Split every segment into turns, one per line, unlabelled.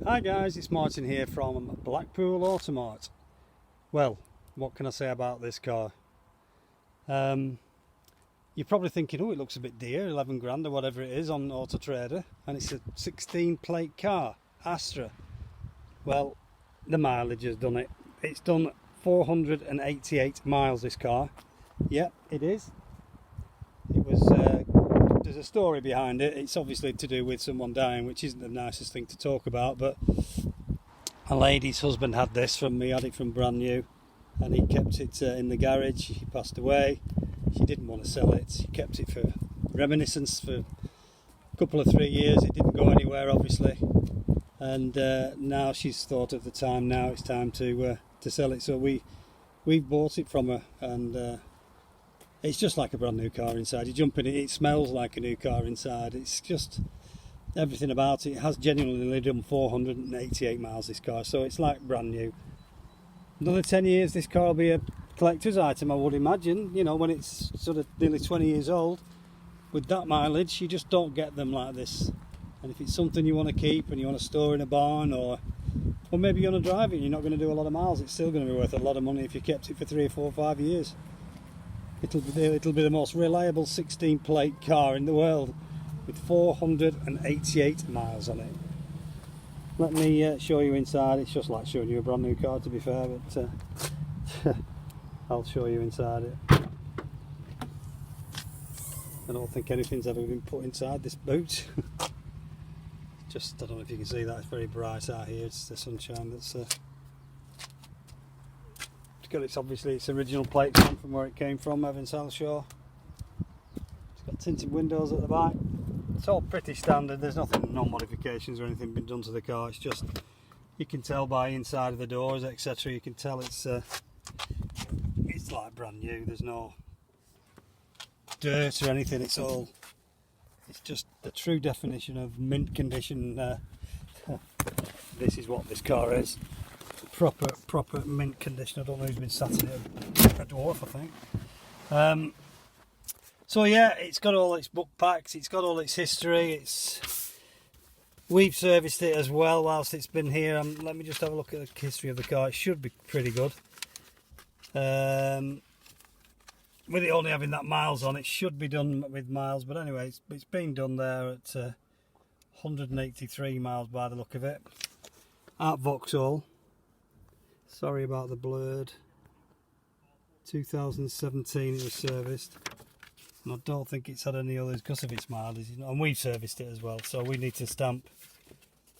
Hi guys, it's Martin here from Blackpool Automart. Well, what can I say about this car? You're probably thinking, oh, it looks a bit dear, 11 grand or whatever it is on Auto Trader, and it's a 16 plate car, Astra. Well, the mileage has done it. It's done 488 miles, this car. Yep, it is. It was, there's a story behind it. It's obviously to do with someone dying, which isn't the nicest thing to talk about, but a lady's husband had this from me, had it from brand new, and he kept it in the garage. He passed away. She didn't want to sell it. She kept it for reminiscence for a couple of 3 years. It didn't go anywhere, obviously, and now she's thought of the time. Now it's time to sell it. So we've bought it from her, and it's just like a brand new car inside. You jump in it, it smells like a new car inside. It's just everything about it. It has genuinely done 488 miles, this car, so it's like brand new. Another 10 years this car will be a collector's item, I would imagine. You know, when it's sort of nearly 20 years old, with that mileage, you just don't get them like this. And if it's something you want to keep and you want to store in a barn, or maybe you want to drive it and you're not going to do a lot of miles, it's still going to be worth a lot of money if you kept it for 3 or 4 or 5 years. It'll be the most reliable 16 plate car in the world with 488 miles on it. Let me show you inside. It's just like showing you a brand new car, to be fair, but I'll show you inside it. I don't think anything's ever been put inside this boot. Just, I don't know if you can see that, it's very bright out here. It's the sunshine that's got its original plate from where it came from, Evanshalshire. It's got tinted windows at the back. It's all pretty standard. There's no modifications or anything been done to the car. It's just, you can tell by inside of the doors, etc. You can tell it's like brand new. There's no dirt or anything. It's just the true definition of mint condition. This is what this car is. Proper mint condition. I don't know who's been sat in it. A dwarf, I think. So yeah, it's got all its book packs. It's got all its history. We've serviced it as well whilst it's been here. Let me just have a look at the history of the car. It should be pretty good. With it only having that miles on, it should be done with miles. But anyway, it's been done there at 183 miles by the look of it. At Vauxhall. Sorry about the blurred. 2017 it was serviced, and I don't think it's had any others because of its mileage. And we've serviced it as well, so we need to stamp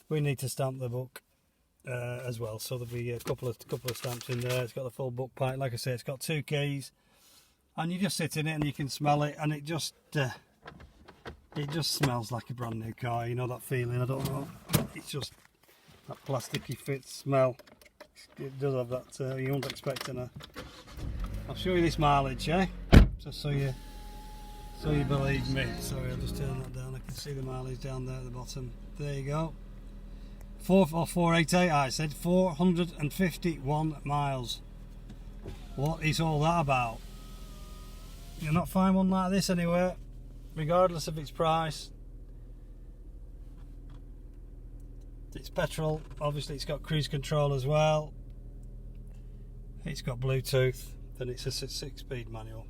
the book as well. So there'll be a couple of stamps in there. It's got the full book pack. Like I say, it's got 2 keys, and you just sit in it and you can smell it, and it just smells like a brand new car. You know that feeling? I don't know. It's just that plasticky fit smell. It does have that, you won't expect it. I'll show you this mileage, just so you believe me. Sorry, I'll just turn that down. I can see the mileage down there at the bottom. There you go. 488, I said 451 miles. What is all that about? You'll not find one like this anywhere, regardless of its price. It's petrol, obviously it's got cruise control as well. It's got Bluetooth, then it's a 6-speed manual.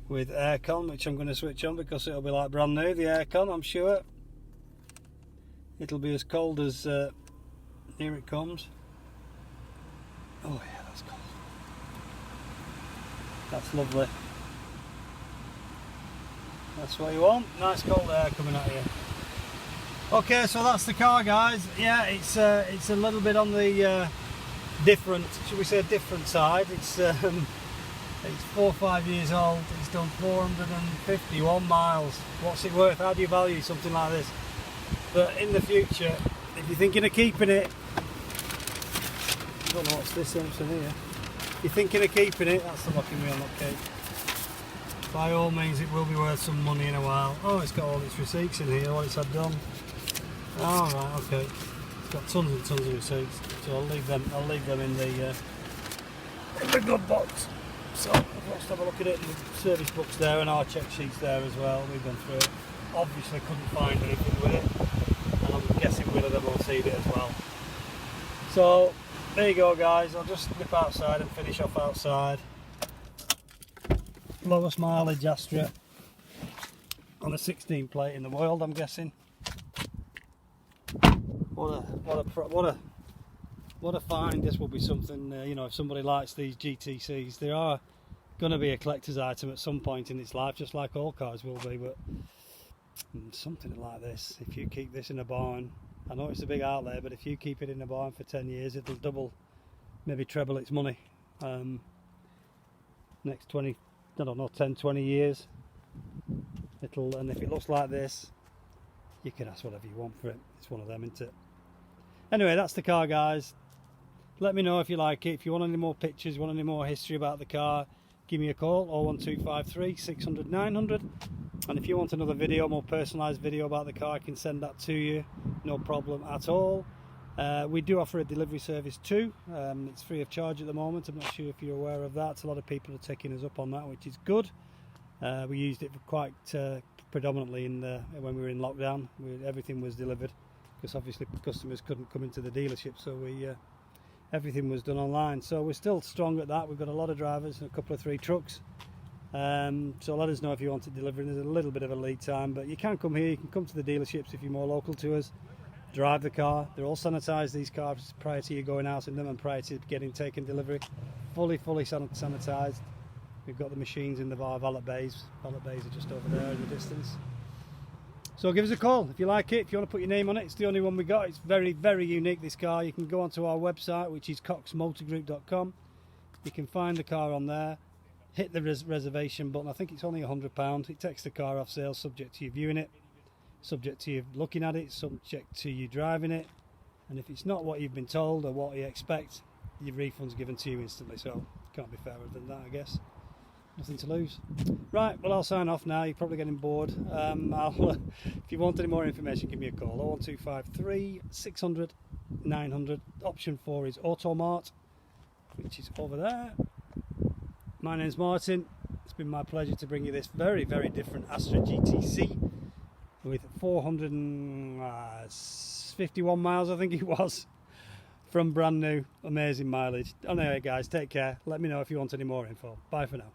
With aircon, which I'm going to switch on because it'll be like brand new, the aircon, I'm sure. It'll be as cold as here it comes. Oh yeah, that's cold. That's lovely. That's what you want, nice cold air coming at you. Okay, so that's the car, guys. Yeah, it's a little bit on the different, should we say, different side. It's 4 or 5 years old. It's done 451 miles. What's it worth? How do you value something like this? But in the future, if you're thinking of keeping it, I don't know what's this Simpson here. If you're thinking of keeping it, that's the locking wheel nut cake. By all means, it will be worth some money in a while. Oh, it's got all its receipts in here, what it's had done. Oh, right, okay. It's got tons and tons of receipts, so I'll leave them in the glove box. So let's have a look at it. The service book's there and our check sheets there as well. We've gone through it. Obviously couldn't find anything with it, and I'm guessing we'll have them all need it as well. So there you go guys, I'll just nip outside and finish off outside. Lowest mileage Astra on a 16 plate in the world, I'm guessing. What a find. This will be something, you know, if somebody likes these GTCs, they are going to be a collector's item at some point in its life, just like all cars will be. But something like this, if you keep this in a barn, I know it's a big outlay, but if you keep it in a barn for 10 years, it'll double, maybe treble its money. Next 20, I don't know, 10, 20 years, and if it looks like this, you can ask whatever you want for it. It's one of them, isn't it? Anyway, that's the car, guys. Let me know if you like it. If you want any more pictures, want any more history about the car, give me a call, 01253 600 900. And if you want another video, more personalised video about the car, I can send that to you, no problem at all. We do offer a delivery service too. It's free of charge at the moment. I'm not sure if you're aware of that. A lot of people are taking us up on that, which is good. We used it for quite predominantly when we were in lockdown. Everything was delivered because obviously customers couldn't come into the dealership, so everything was done online. So we're still strong at that. We've got a lot of drivers and a couple of 3 trucks. So let us know if you want it delivered. There's a little bit of a lead time, but you can come here. You can come to the dealerships if you're more local to us. Drive the car. They're all sanitised, these cars, prior to you going out in them and prior to taking delivery. Fully sanitised. We've got the machines in the valet bays. Valet bays are just over there in the distance. So give us a call if you like it, if you want to put your name on it. It's the only one we got. It's very, very unique, this car. You can go onto our website, which is coxmotorgroup.com. You can find the car on there. Hit the reservation button. I think it's only £100. It takes the car off sale, subject to you viewing it, subject to you looking at it, subject to you driving it. And if it's not what you've been told or what you expect, your refund's given to you instantly. So can't be fairer than that, I guess. Nothing to lose. Right, well, I'll sign off now. You're probably getting bored. If you want any more information, give me a call. 01253 600 900. Option 4 is Automart, which is over there. My name's Martin. It's been my pleasure to bring you this very, very different Astra GTC with 451 miles, I think it was, from brand new. Amazing mileage. Anyway, guys, take care. Let me know if you want any more info. Bye for now.